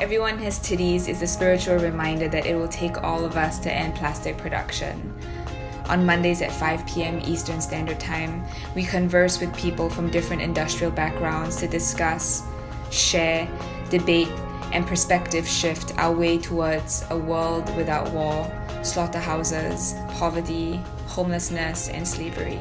Everyone Has Titties is a spiritual reminder that it will take all of us to end plastic production. On Mondays at 5 p.m. Eastern Standard Time, we converse with people from different industrial backgrounds to discuss, share, debate, and perspective shift our way towards a world without war, slaughterhouses, poverty, homelessness, and slavery.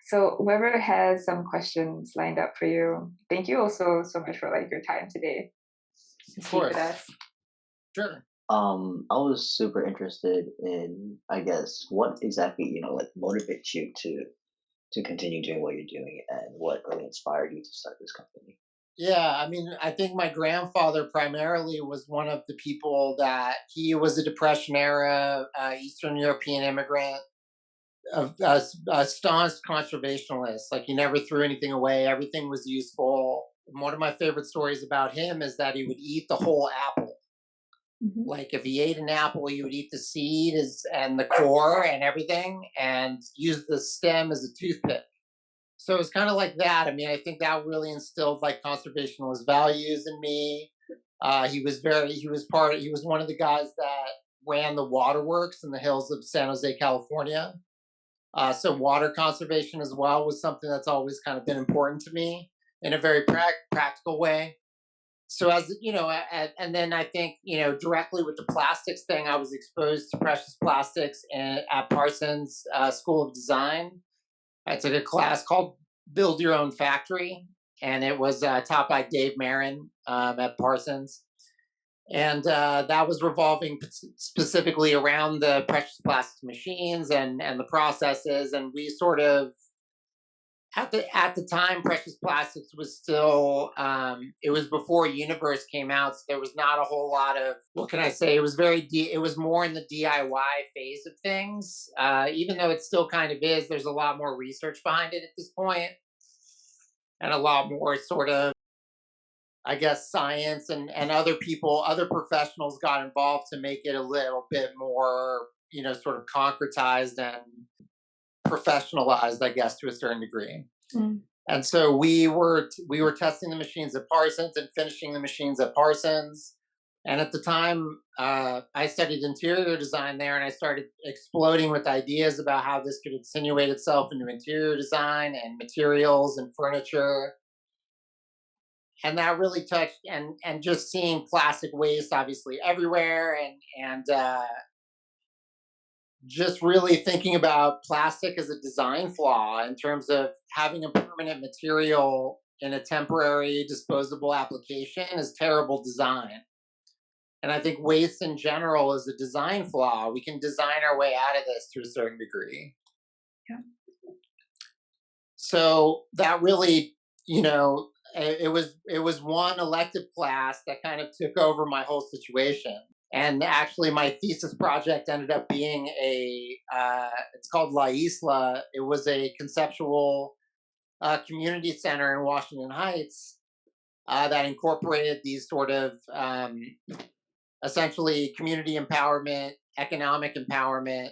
So whoever has some questions lined up for you, thank you also so much for your time today. Of course. With us. Sure. I was super interested in, I guess, what exactly, motivates you to continue doing what you're doing, and what really inspired you to start this company. Yeah, I think my grandfather primarily was one of the people that he was a Depression era Eastern European immigrant, a staunch conservationalist. He never threw anything away; everything was useful. One of my favorite stories about him is that he would eat the whole apple. Mm-hmm. If he ate an apple, he would eat the seed and the core and everything, and use the stem as a toothpick. So it's kind of like that. I think that really instilled conservationist values in me. He was one of the guys that ran the waterworks in the hills of San Jose, California. So water conservation as well was something that's always kind of been important to me in a very practical way. So and then I think, directly with the plastics thing, I was exposed to precious plastics at Parsons School of Design. I took a class called Build Your Own Factory, and it was taught by Dave Marin at Parsons. And that was revolving specifically around the precious plastic machines and the processes. And we sort of, at the time, precious plastics was still, it was before Universe came out, so there was not a whole lot of, what can I say, it was more in the DIY phase of things. Even though it still kind of is, there's a lot more research behind it at this point, and a lot more sort of, I guess, science and other professionals got involved to make it a little bit more, sort of concretized and professionalized, I guess, to a certain degree. Mm. And so we were testing the machines at Parsons and finishing the machines at Parsons. And at the time, I studied interior design there, and I started exploding with ideas about how this could insinuate itself into interior design and materials and furniture. And that really touched, and just seeing plastic waste obviously everywhere, and just really thinking about plastic as a design flaw in terms of having a permanent material in a temporary disposable application is terrible design. And I think waste in general is a design flaw. We can design our way out of this to a certain degree. Yeah. So that really, it was one elective class that kind of took over my whole situation. And actually, my thesis project ended up being it's called La Isla. It was a conceptual community center in Washington Heights that incorporated these sort of essentially community empowerment, economic empowerment.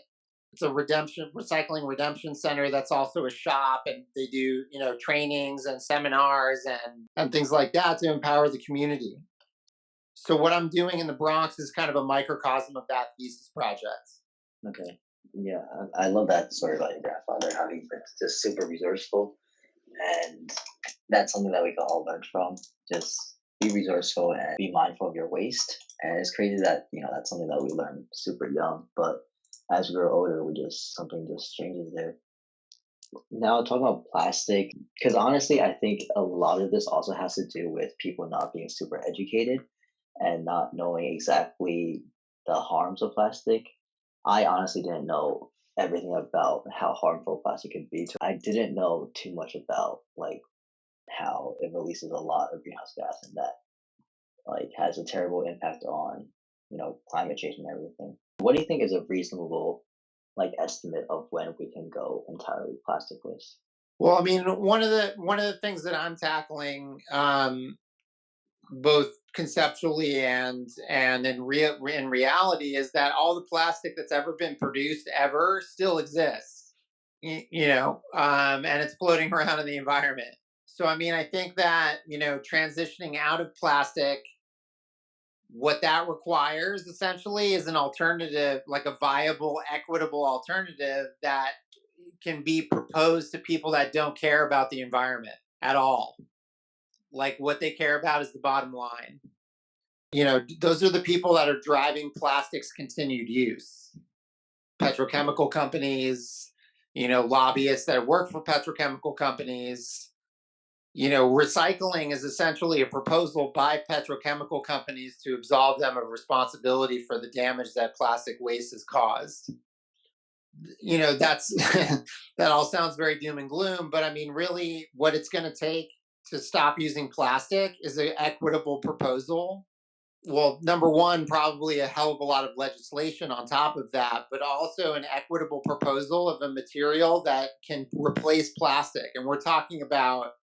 It's a recycling redemption center that's also a shop, and they do, trainings and seminars and things like that to empower the community. So what I'm doing in the Bronx is kind of a microcosm of that thesis project. Okay. Yeah, I love that story about your grandfather, how he's just super resourceful. And that's something that we can all learn from. Just be resourceful and be mindful of your waste. And it's crazy that, that's something that we learn super young. But as we grow older, something just changes there. Now, talking about plastic, because honestly, I think a lot of this also has to do with people not being super educated and not knowing exactly the harms of plastic. I honestly didn't know everything about how harmful plastic could be. I didn't know too much about how it releases a lot of greenhouse gas, and that has a terrible impact on climate change and everything. What do you think is a reasonable estimate of when we can go entirely plasticless? Well, one of the things that I'm tackling, both conceptually and in reality, is that all the plastic that's ever been produced ever still exists, and it's floating around in the environment. So, I mean, I think that, transitioning out of plastic, what that requires essentially is an alternative, like a viable, equitable alternative that can be proposed to people that don't care about the environment at all. Like what they care about is the bottom line. Those are the people that are driving plastic's continued use. Petrochemical companies, lobbyists that work for petrochemical companies. Recycling is essentially a proposal by petrochemical companies to absolve them of responsibility for the damage that plastic waste has caused. That's that all sounds very doom and gloom, but I mean, really, what it's going to take to stop using plastic is an equitable proposal. Well, number one, probably a hell of a lot of legislation on top of that, but also an equitable proposal of a material that can replace plastic. And we're talking about,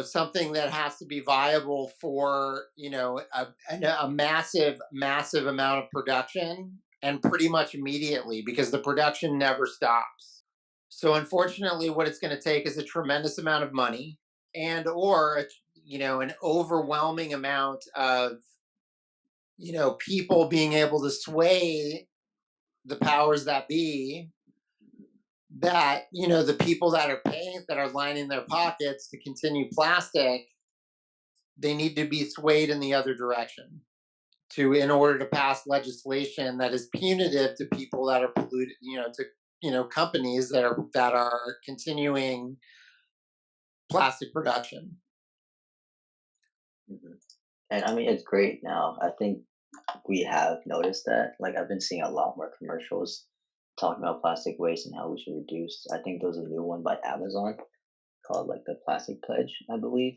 something that has to be viable for, a massive, massive amount of production and pretty much immediately because the production never stops. So unfortunately, what it's going to take is a tremendous amount of money and or, an overwhelming amount of people being able to sway the powers that be, that the people that are paying, that are lining their pockets to continue plastic, they need to be swayed in the other direction in order to pass legislation that is punitive to people that are polluted, to companies that are continuing plastic production. Mm-hmm. And I mean, it's great now. I think we have noticed that. Like, I've been seeing a lot more commercials talking about plastic waste and how we should reduce. I think there was a new one by Amazon called like the Plastic Pledge, I believe.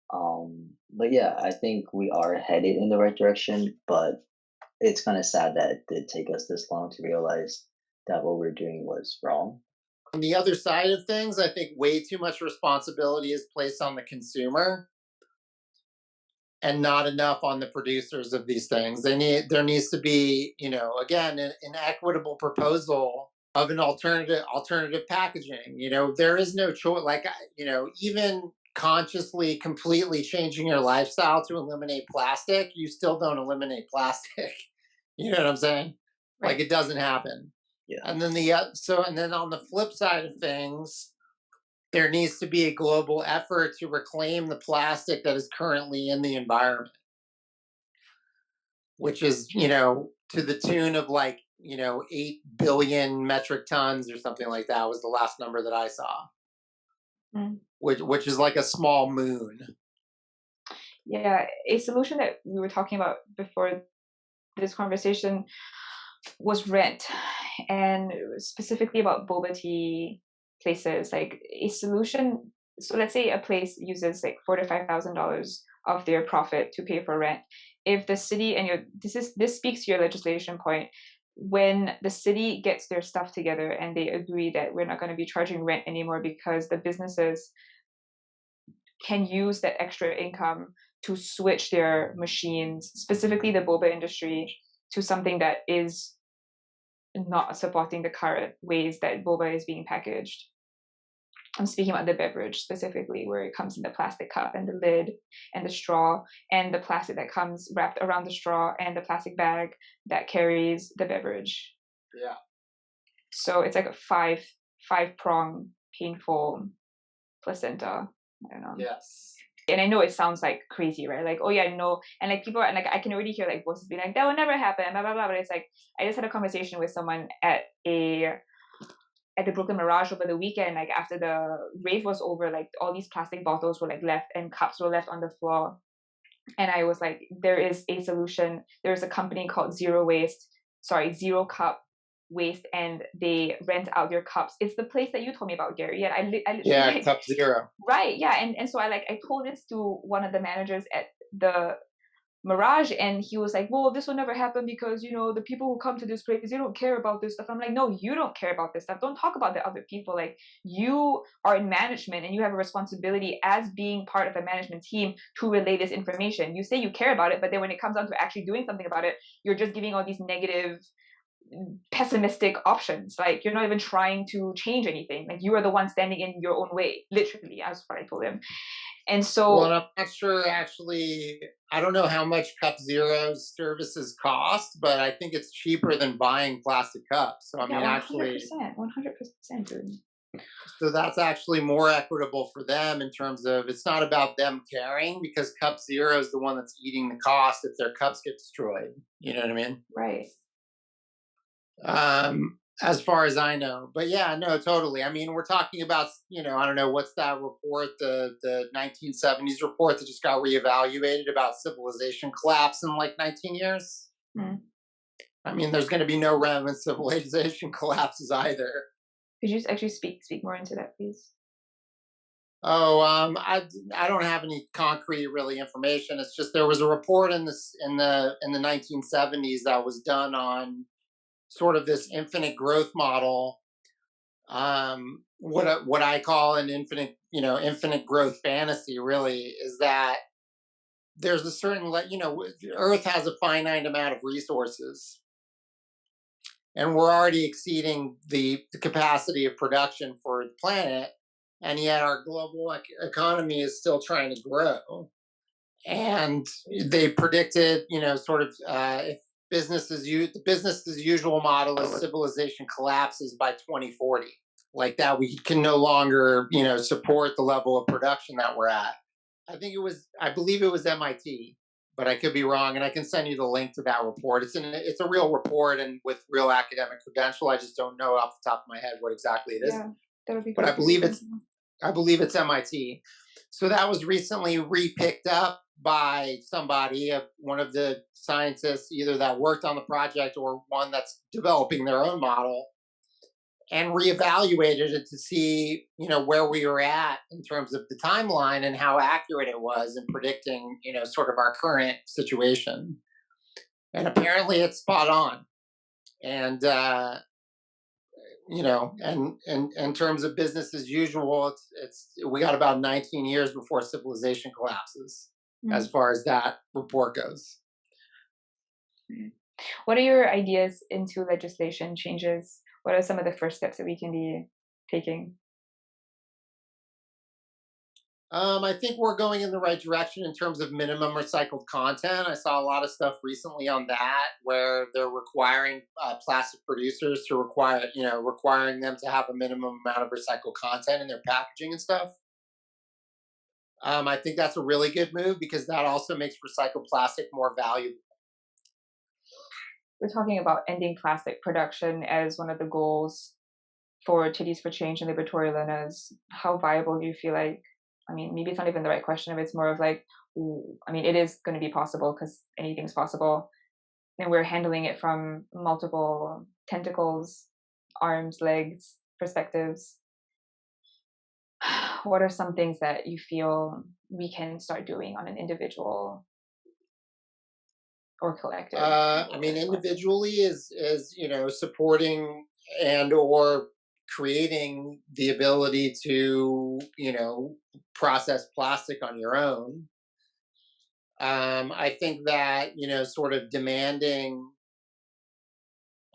But yeah, I think we are headed in the right direction, but it's kind of sad that it did take us this long to realize that what we're doing was wrong. On the other side of things, I think way too much responsibility is placed on the consumer and not enough on the producers of these things. There needs to be, again, an equitable proposal of an alternative packaging. There is no choice. Like, even consciously, completely changing your lifestyle to eliminate plastic, you still don't eliminate plastic. You know what I'm saying? Right. Like, it doesn't happen. Yeah. And then on the flip side of things, there needs to be a global effort to reclaim the plastic that is currently in the environment, which is, to the tune of like, 8 billion metric tons or something like that was the last number that I saw, which is like a small moon. Yeah, a solution that we were talking about before this conversation was rent, and specifically about boba tea places. Like a solution, so let's say a place uses like $4,000 to $5,000 of their profit to pay for rent. If the city, and this speaks to your legislation point, when the city gets their stuff together and they agree that we're not going to be charging rent anymore because the businesses can use that extra income to switch their machines, specifically the boba industry, to something that is not supporting the current ways that boba is being packaged. I'm speaking about the beverage specifically, where it comes in the plastic cup and the lid and the straw and the plastic that comes wrapped around the straw and the plastic bag that carries the beverage. Yeah. So it's like a five-prong painful placenta. I don't know. Yes. And I know it sounds like crazy, right? Like, oh yeah, no. And like people are, and like I can already hear like voices being like, that will never happen, blah, blah, blah. But it's like, I just had a conversation with someone at the Brooklyn Mirage over the weekend, like after the rave was over, like all these plastic bottles were like left and cups were left on the floor. And I was like, there is a solution. There's a company called Zero Cup Waste, and they rent out their cups. It's the place that you told me about, Gary. And I literally, like, Cup Zero. Right, yeah. And so I told this to one of the managers at the Mirage, and he was like, well, this will never happen because, the people who come to this place, they don't care about this stuff. I'm like, no, you don't care about this stuff. Don't talk about the other people. Like, you are in management and you have a responsibility as being part of a management team to relay this information. You say you care about it, but then when it comes down to actually doing something about it, you're just giving all these negative pessimistic options. Like, you're not even trying to change anything. Like, you are the one standing in your own way, literally. That's what I told him. And so, well, and I'm not sure actually. I don't know how much Cup Zero's services cost, but I think it's cheaper than buying plastic cups. So I mean, actually, 100%, dude. so that's actually more equitable for them in terms of it's not about them caring because Cup Zero is the one that's eating the cost if their cups get destroyed. You know what I mean? Right. As far as I know, but yeah, no, totally. I mean, we're talking about, I don't know, what's that report, the 1970s report that just got reevaluated about civilization collapse in like 19 years. Mm. I mean, there's going to be no remnant civilization collapses either. Could you actually speak more into that, please? Oh, I don't have any concrete really information. It's just there was a report in the 1970s that was done on sort of this infinite growth model, what I call an infinite growth fantasy really is that there's a certain Earth has a finite amount of resources, and we're already exceeding the capacity of production for the planet, and yet our global economy is still trying to grow. And they predicted, sort of if the business as usual model as civilization collapses by 2040, like that we can no longer, support the level of production that we're at. I believe it was MIT, but I could be wrong, and I can send you the link to that report. It's a real report and with real academic credential. I just don't know off the top of my head what exactly it is. Yeah, that would be. But I believe it's MIT. So that was recently repicked up by somebody, one of the scientists, either that worked on the project or one that's developing their own model, and reevaluated it to see, where we were at in terms of the timeline and how accurate it was in predicting, sort of our current situation. And apparently it's spot on. And, and in terms of business as usual, we got about 19 years before civilization collapses, as far as that report goes. What are your ideas into legislation changes? What are some of the first steps that we can be taking? I think we're going in the right direction in terms of minimum recycled content. I saw a lot of stuff recently on that where they're requiring plastic producers to requiring them to have a minimum amount of recycled content in their packaging and stuff. I think that's a really good move because that also makes recycled plastic more valuable. We're talking about ending plastic production as one of the goals for Titties for Change and Liberatory Learners. How viable do you feel like? I mean, maybe it's not even the right question. If it's more of like, it is going to be possible because anything's possible. And we're handling it from multiple tentacles, arms, legs, perspectives. What are some things that you feel we can start doing on an individual or collective? Individually is supporting and or creating the ability to process plastic on your own. I think that sort of demanding.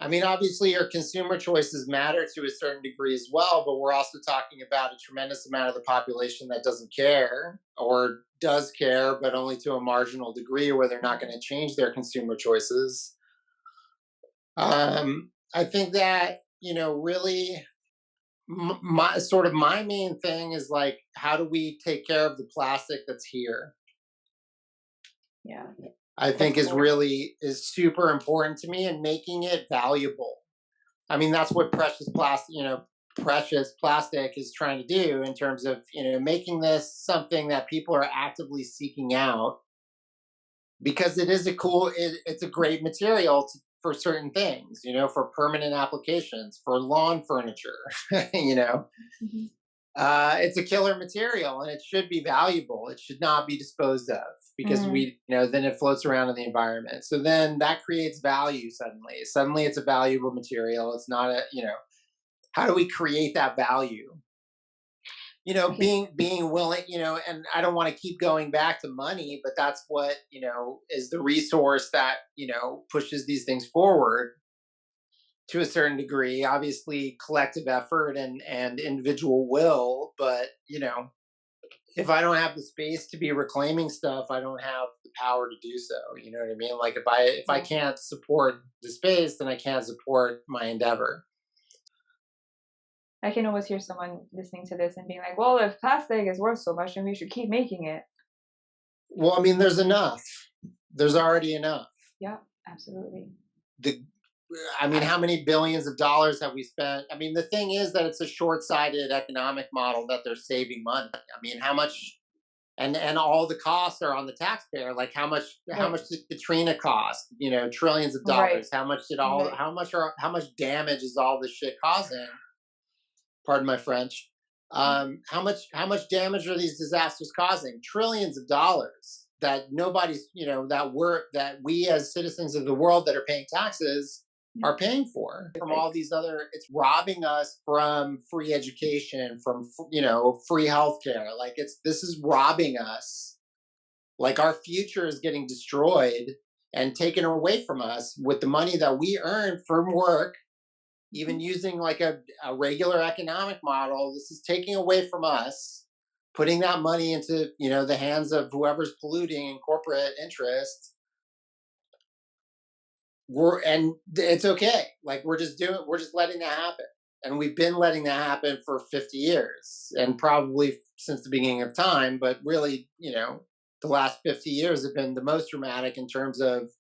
Obviously your consumer choices matter to a certain degree as well, but we're also talking about a tremendous amount of the population that doesn't care or does care, but only to a marginal degree where they're not going to change their consumer choices. I think that, really my main thing is like, how do we take care of the plastic that's here? Yeah. I think is super important to me, and making it valuable. That's what precious plastic is trying to do in terms of, making this something that people are actively seeking out because it's a great material for certain things, for permanent applications, for lawn furniture, Mm-hmm. It's a killer material and it should be valuable. It should not be disposed of because then it floats around in the environment. So then that creates value suddenly. Suddenly it's a valuable material. It's not how do we create that value? Being willing, and I don't want to keep going back to money, but that's what, is the resource that, pushes these things forward. to a certain degree, obviously collective effort and individual will, but if I don't have the space to be reclaiming stuff, I don't have the power to do so. You know what I mean? Like if I Yeah. can't support the space, then I can't support my endeavor. I can always hear someone listening to this and being like, well, if plastic is worth so much, then we should keep making it. Well, I mean, there's enough. There's already enough. Yeah, absolutely. I mean, how many billions of dollars have we spent? I mean, the thing is that it's a short-sighted economic model that they're saving money. I mean, how much, and all the costs are on the taxpayer. Like how much did Katrina cost? Trillions of Right. dollars. How much did all? Right. How much damage is all this shit causing? Pardon my French. How much damage are these disasters causing? Trillions of dollars that nobody's, that we as citizens of the world that are paying taxes are paying for from all these other. It's robbing us from free education, from free healthcare. Like this is robbing us. Like our future is getting destroyed and taken away from us with the money that we earn from work. Even using like a regular economic model, this is taking away from us, putting that money into the hands of whoever's polluting in corporate interest. And it's okay. Like we're just letting that happen, and we've been letting that happen for 50 years, and probably since the beginning of time. But really, the last 50 years have been the most dramatic in terms of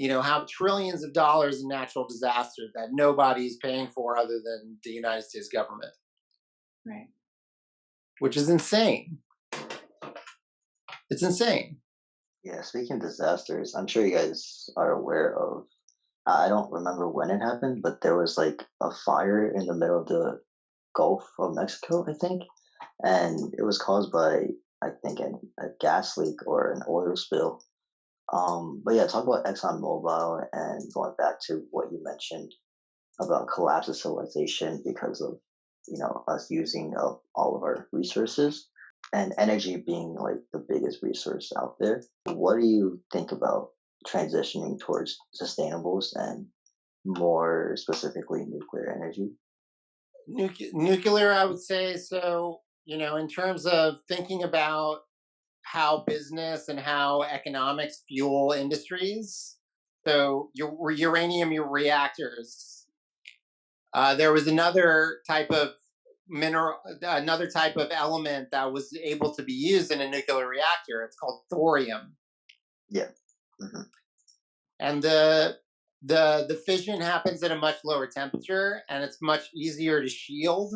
how trillions of dollars in natural disasters that nobody's paying for other than the United States government. Right. Which is insane. It's insane. Yeah, speaking of disasters, I'm sure you guys are aware of, I don't remember when it happened, but there was like a fire in the middle of the Gulf of Mexico, I think. And it was caused by, I think, a gas leak or an oil spill. But yeah, talk about ExxonMobil and going back to what you mentioned about collapse of civilization because of us using up all of our resources and energy being like the biggest resource out there. What do you think about transitioning towards sustainables and more specifically nuclear energy? Nuclear, I would say. So, in terms of thinking about how business and how economics fuel industries. So your uranium reactors. There was another type of another type of element that was able to be used in a nuclear reactor. It's called thorium. Yeah. Mm-hmm. And the fission happens at a much lower temperature, and it's much easier to shield.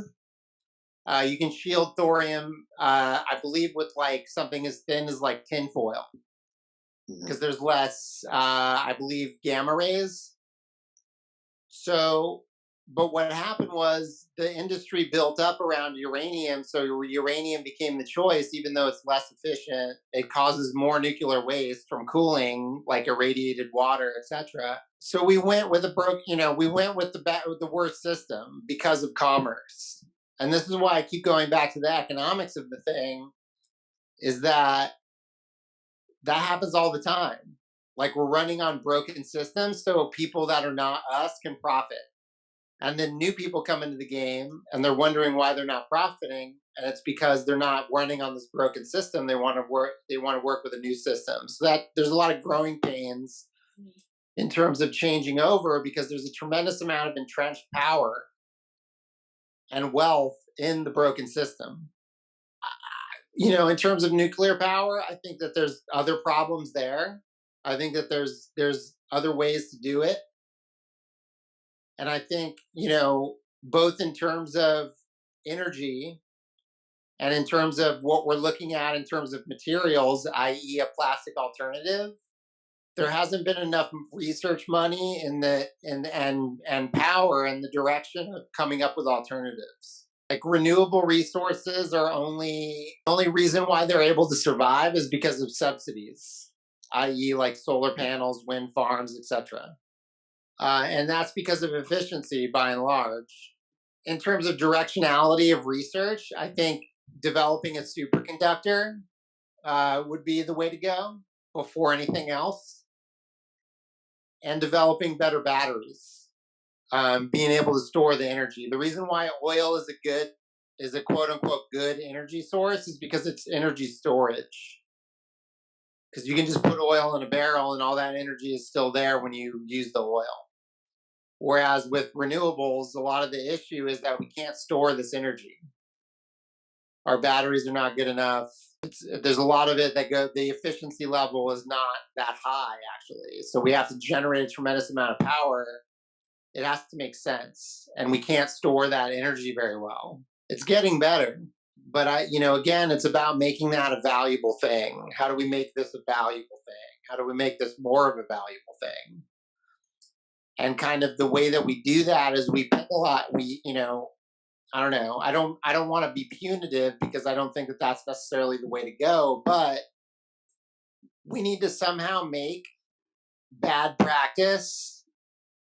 You can shield thorium, I believe, with like something as thin as like tinfoil, because there's less, I believe, gamma rays. So, but what happened was the industry built up around uranium, so uranium became the choice, even though it's less efficient. It causes more nuclear waste from cooling, like irradiated water, etc. So we went with the worst system because of commerce. And this is why I keep going back to the economics of the thing, is that happens all the time. Like we're running on broken systems, so people that are not us can profit. And then new people come into the game and they're wondering why they're not profiting. And it's because they're not running on this broken system. They want to work with a new system. So that there's a lot of growing pains in terms of changing over, because there's a tremendous amount of entrenched power and wealth in the broken system. In terms of nuclear power, I think that there's other problems there. I think that there's other ways to do it. And I think, both in terms of energy and in terms of what we're looking at in terms of materials, i.e. a plastic alternative, there hasn't been enough research money and power in the direction of coming up with alternatives. Like renewable resources are only reason why they're able to survive is because of subsidies, i.e. like solar panels, wind farms, etc. And that's because of efficiency by and large. In terms of directionality of research, I think developing a superconductor would be the way to go before anything else, and developing better batteries. being able to store the energy. The reason why oil is a quote unquote good energy source is because it's energy storage. Because you can just put oil in a barrel and all that energy is still there when you use the oil. Whereas with renewables, a lot of the issue is that we can't store this energy. Our batteries are not good enough. There's a lot of it the efficiency level is not that high, actually. So we have to generate a tremendous amount of power. It has to make sense. And we can't store that energy very well. It's getting better. But again, it's about making that a valuable thing. How do we make this a valuable thing? How do we make this more of a valuable thing? And kind of the way that we do that is we pick a lot. I don't know. I don't want to be punitive because I don't think that that's necessarily the way to go. But we need to somehow make bad practice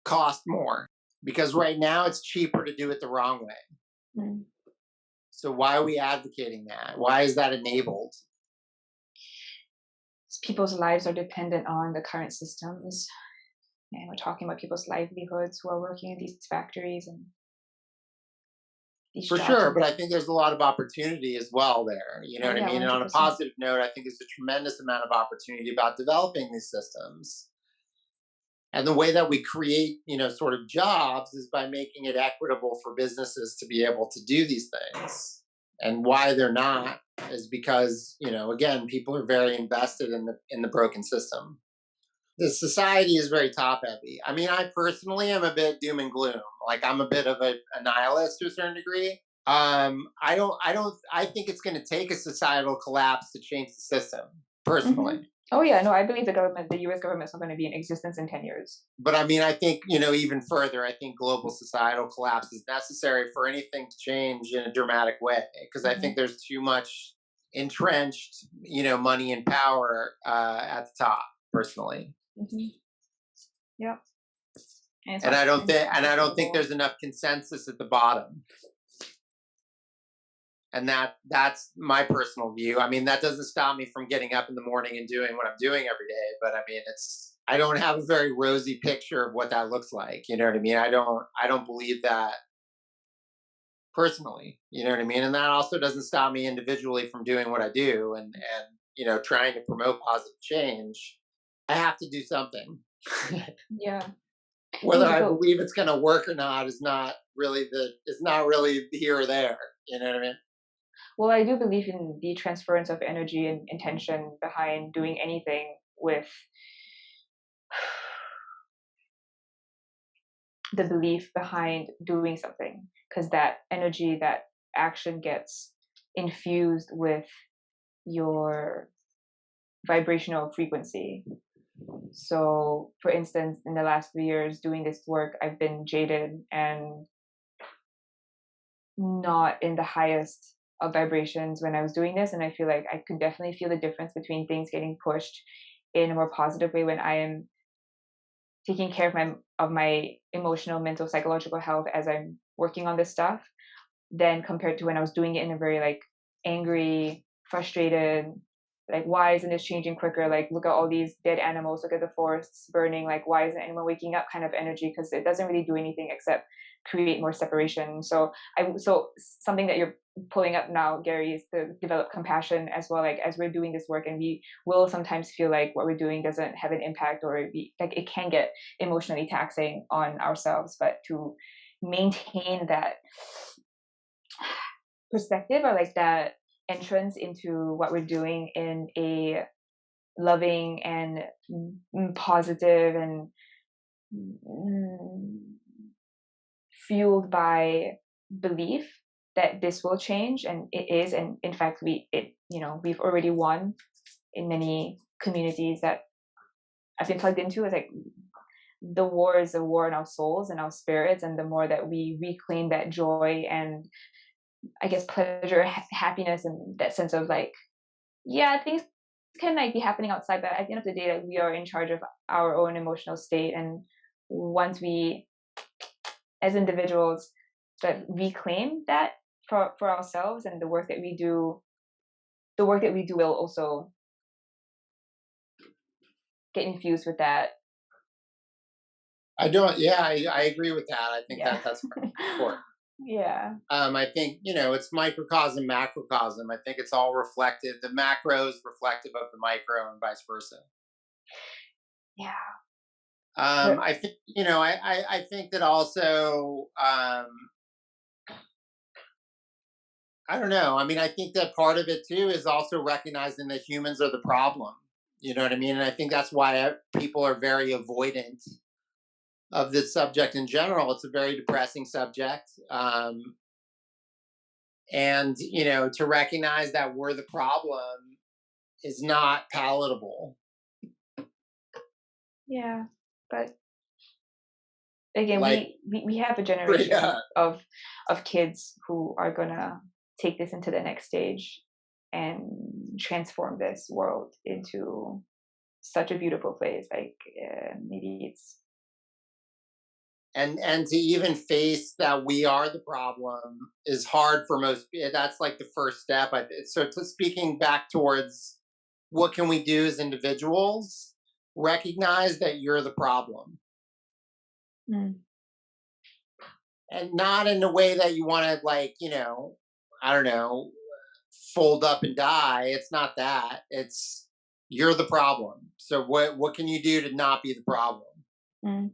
cost more, because right now it's cheaper to do it the wrong way. Mm. So why are we advocating that? Why is that enabled? People's lives are dependent on the current systems. And we're talking about people's livelihoods who are working in these factories and these for jobs. Sure, but I think there's a lot of opportunity as well there. You know what I mean? 100%. And on a positive note, I think there's a tremendous amount of opportunity about developing these systems. And the way that we create, sort of jobs is by making it equitable for businesses to be able to do these things. And why they're not is because, again, people are very invested in the broken system. The society is very top heavy. I mean, I personally am a bit doom and gloom. Like, I'm a bit of a nihilist to a certain degree. I think it's going to take a societal collapse to change the system, personally. Mm-hmm. Oh yeah, no, I believe the U.S. government's not going to be in existence in 10 years. But I mean, I think, even further, I think global societal collapse is necessary for anything to change in a dramatic way. Because I think there's too much entrenched, money and power at the top, personally. Mm-hmm. Yeah. And I don't think there's enough consensus at the bottom. And that's my personal view. I mean, that doesn't stop me from getting up in the morning and doing what I'm doing every day. But I mean, I don't have a very rosy picture of what that looks like. You know what I mean? I don't believe that personally. You know what I mean? And that also doesn't stop me individually from doing what I do and trying to promote positive change. I have to do something. Yeah. Whether I believe it's going to work or not is not really here or there. You know what I mean? Well, I do believe in the transference of energy and intention behind doing anything with the belief behind doing something, because that energy, that action gets infused with your vibrational frequency. So, for instance, in the last 3 years doing this work, I've been jaded and not in the highest of vibrations when I was doing this, and I feel like I could definitely feel the difference between things getting pushed in a more positive way when I am taking care of my emotional, mental, psychological health as I'm working on this stuff, than compared to when I was doing it in a very like angry, frustrated, like, why isn't this changing quicker? Like, look at all these dead animals, look at the forests burning, like, why isn't anyone waking up kind of energy? Because it doesn't really do anything except create more separation. So something that you're pulling up now, Gary, is to develop compassion as well. Like, as we're doing this work, and we will sometimes feel like what we're doing doesn't have an impact, or it can get emotionally taxing on ourselves, but to maintain that perspective, or like that entrance into what we're doing in a loving and positive and fueled by belief that this will change, and it is, and in fact we've already won in many communities that I've been plugged into. It's like the war is a war in our souls and our spirits, and the more that we reclaim that joy and I guess pleasure, happiness, and that sense of like, yeah, things can like be happening outside, but at the end of the day, like, we are in charge of our own emotional state. And once we, as individuals, that reclaim that for ourselves, and the work that we do will also get infused with that I don't. Yeah, I agree with that. I think Yeah. that's important. Yeah. I think, it's microcosm, macrocosm. I think it's all reflective. The macro is reflective of the micro and vice versa. Yeah. But I think, I think that also, I don't know. I mean, I think that part of it too is also recognizing that humans are the problem. You know what I mean? And I think that's why people are very avoidant of this subject in general. It's a very depressing subject. And, to recognize that we're the problem is not palatable. yeah, but again, Like, we have a generation yeah. of kids who are gonna take this into the next stage and transform this world into such a beautiful place. Like maybe it's And to even face that we are the problem is hard for most. That's like the first step. So speaking back towards what can we do as individuals, recognize that you're the problem, mm, and not in a way that you want to, like, I don't know, fold up and die. It's not that. It's you're the problem. So what can you do to not be the problem? mm,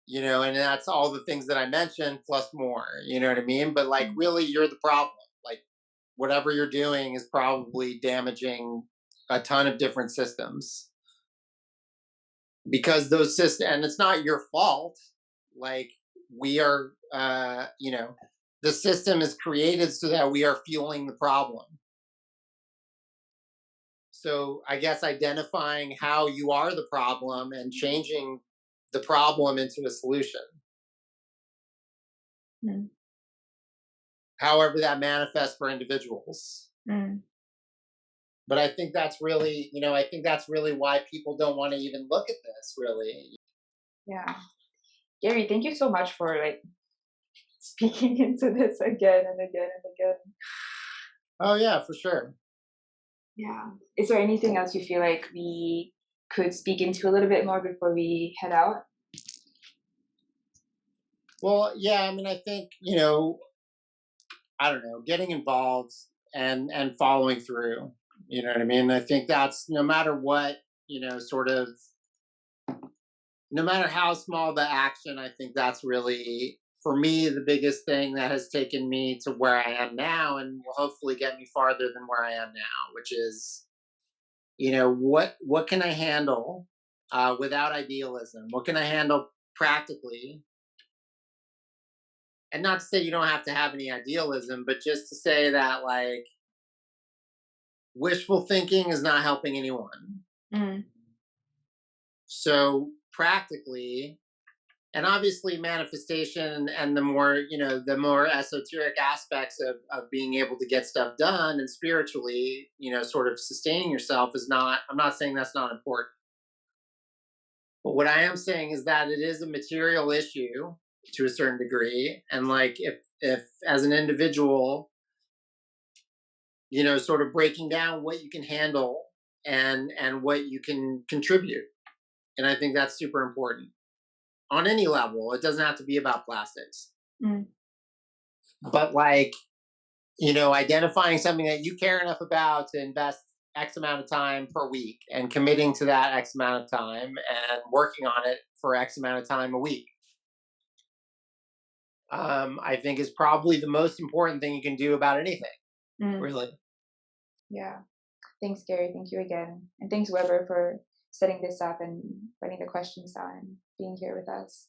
And that's all the things that I mentioned plus more. You know what I mean? But like, really, you're the problem. Like, whatever you're doing is probably damaging a ton of different systems because those systems, and it's not your fault. Like, we are, the system is created so that we are fueling the problem. So I guess identifying how you are the problem and changing the problem into a solution. mm, However that manifests for individuals. mm. But I think that's really, why people don't want to even look at this, really. Yeah. Gary, thank you so much for like speaking into this again and again and again. Oh, yeah, for sure. Yeah. Is there anything else you feel like we could speak into a little bit more before we head out? Well, yeah, I mean, I think, I don't know, getting involved and following through. You know what I mean? I think that's no matter what, sort of, no matter how small the action, I think that's really, for me, the biggest thing that has taken me to where I am now and will hopefully get me farther than where I am now, which is, what can I handle without idealism? What can I handle practically? And not to say you don't have to have any idealism, but just to say that, like, wishful thinking is not helping anyone. Mm, So practically, and obviously manifestation and the more esoteric aspects of being able to get stuff done and spiritually, sort of sustaining yourself is not, I'm not saying that's not important. But what I am saying is that it is a material issue to a certain degree. And like, if as an individual, sort of breaking down what you can handle and what you can contribute. And I think that's super important on any level. It doesn't have to be about plastics. mm, But like, identifying something that you care enough about to invest X amount of time per week and committing to that X amount of time and working on it for X amount of time a week. I think is probably the most important thing you can do about anything, really. Yeah. Thanks, Gary. Thank you again. And thanks, Weber, for setting this up and writing the questions down and being here with us.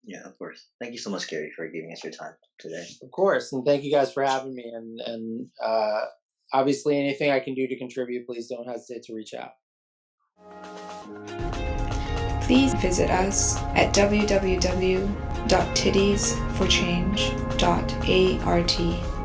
Yeah, of course. Thank you so much, Gary, for giving us your time today. Of course. And thank you guys for having me. And obviously, anything I can do to contribute, please don't hesitate to reach out. Please visit us at www.tittiesforchange.art.